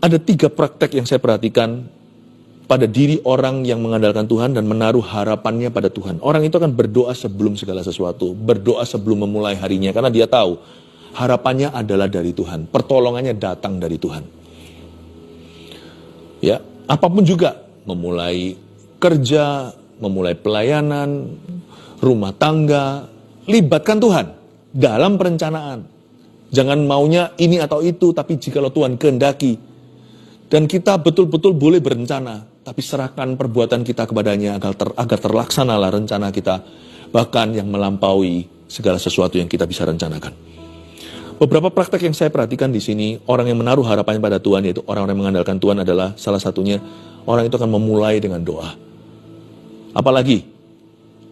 Ada 3 praktek yang saya perhatikan pada diri orang yang mengandalkan Tuhan dan menaruh harapannya pada Tuhan. Orang itu akan berdoa sebelum segala sesuatu, berdoa sebelum memulai harinya, karena dia tahu harapannya adalah dari Tuhan, pertolongannya datang dari Tuhan. Ya, apapun juga, memulai kerja, memulai pelayanan, rumah tangga, libatkan Tuhan dalam perencanaan. Jangan maunya ini atau itu, tapi jikalau Tuhan kehendaki, dan kita betul-betul boleh berencana, tapi serahkan perbuatan kita kepadanya agar terlaksanalah rencana kita, bahkan yang melampaui segala sesuatu yang kita bisa rencanakan. Beberapa praktek yang saya perhatikan di sini, orang yang menaruh harapannya pada Tuhan, yaitu orang-orang yang mengandalkan Tuhan adalah salah satunya, orang itu akan memulai dengan doa. Apalagi,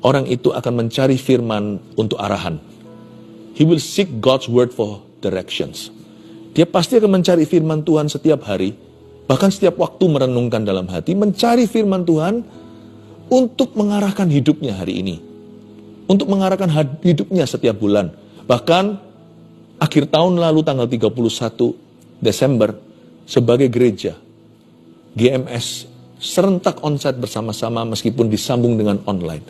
orang itu akan mencari firman untuk arahan. He will seek God's word for directions. Dia pasti akan mencari firman Tuhan setiap hari, bahkan setiap waktu merenungkan dalam hati, mencari firman Tuhan untuk mengarahkan hidupnya hari ini. Untuk mengarahkan hidupnya setiap bulan. Bahkan akhir tahun lalu tanggal 31 Desember sebagai gereja, GMS serentak onsite bersama-sama meskipun disambung dengan online.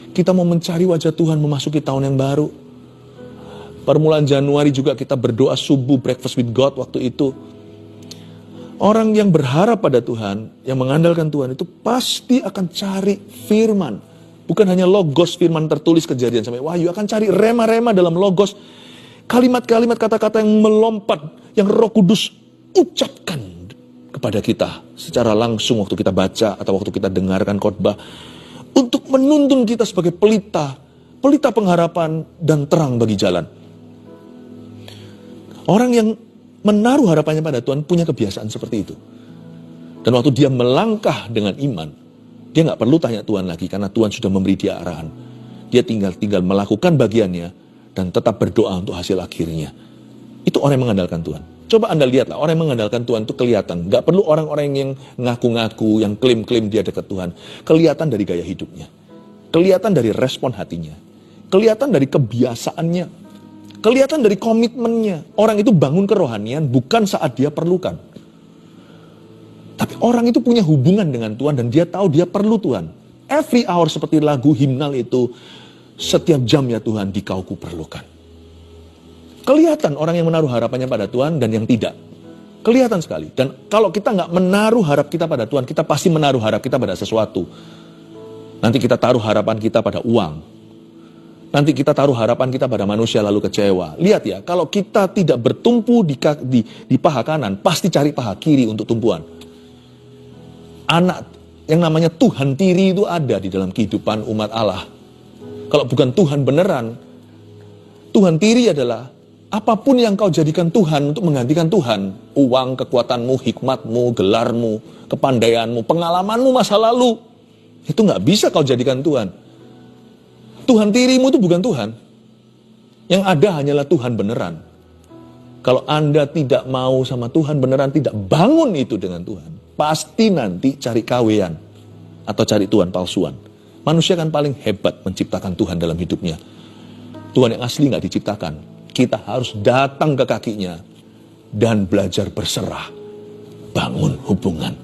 Kita mau mencari wajah Tuhan memasuki tahun yang baru. Permulaan Januari juga kita berdoa subuh breakfast with God waktu itu. Orang yang berharap pada Tuhan, yang mengandalkan Tuhan itu pasti akan cari firman. Bukan hanya logos firman tertulis Kejadian sampai Wahyu, akan cari rema-rema dalam logos. Kalimat-kalimat kata-kata yang melompat, yang Roh Kudus ucapkan kepada kita secara langsung waktu kita baca atau waktu kita dengarkan khotbah. Untuk menuntun kita sebagai pelita pengharapan dan terang bagi jalan. Orang yang menaruh harapannya pada Tuhan punya kebiasaan seperti itu. Dan waktu dia melangkah dengan iman, dia gak perlu tanya Tuhan lagi karena Tuhan sudah memberi dia arahan. Dia tinggal melakukan bagiannya dan tetap berdoa untuk hasil akhirnya. Itu orang yang mengandalkan Tuhan. Coba Anda lihatlah, orang yang mengandalkan Tuhan itu kelihatan. Gak perlu orang-orang yang ngaku-ngaku, yang klaim-klaim dia dekat Tuhan. Kelihatan dari gaya hidupnya. Kelihatan dari respon hatinya. Kelihatan dari kebiasaannya. Kelihatan dari komitmennya. Orang itu bangun kerohanian bukan saat dia perlukan. Tapi orang itu punya hubungan dengan Tuhan dan dia tahu dia perlu Tuhan. Every hour seperti lagu himnal itu, setiap jam ya Tuhan dikau ku perlukan. Kelihatan orang yang menaruh harapannya pada Tuhan dan yang tidak. Kelihatan sekali. Dan kalau kita nggak menaruh harap kita pada Tuhan, kita pasti menaruh harap kita pada sesuatu. Nanti kita taruh harapan kita pada uang. Nanti kita taruh harapan kita pada manusia lalu kecewa. Lihat ya, kalau kita tidak bertumpu di paha kanan, pasti cari paha kiri untuk tumpuan. Anak yang namanya Tuhan tiri itu ada di dalam kehidupan umat Allah. Kalau bukan Tuhan beneran, Tuhan tiri adalah apapun yang kau jadikan Tuhan untuk menggantikan Tuhan. Uang, kekuatanmu, hikmatmu, gelarmu, kepandaianmu, pengalamanmu masa lalu. Itu gak bisa kau jadikan Tuhan. Tuhan tirimu itu bukan Tuhan. Yang ada hanyalah Tuhan beneran. Kalau Anda tidak mau sama Tuhan beneran, tidak bangun itu dengan Tuhan, pasti nanti cari kawean atau cari Tuhan palsuan. Manusia kan paling hebat menciptakan Tuhan dalam hidupnya. Tuhan yang asli gak diciptakan. Kita harus datang ke kakinya dan belajar berserah. Bangun hubungan.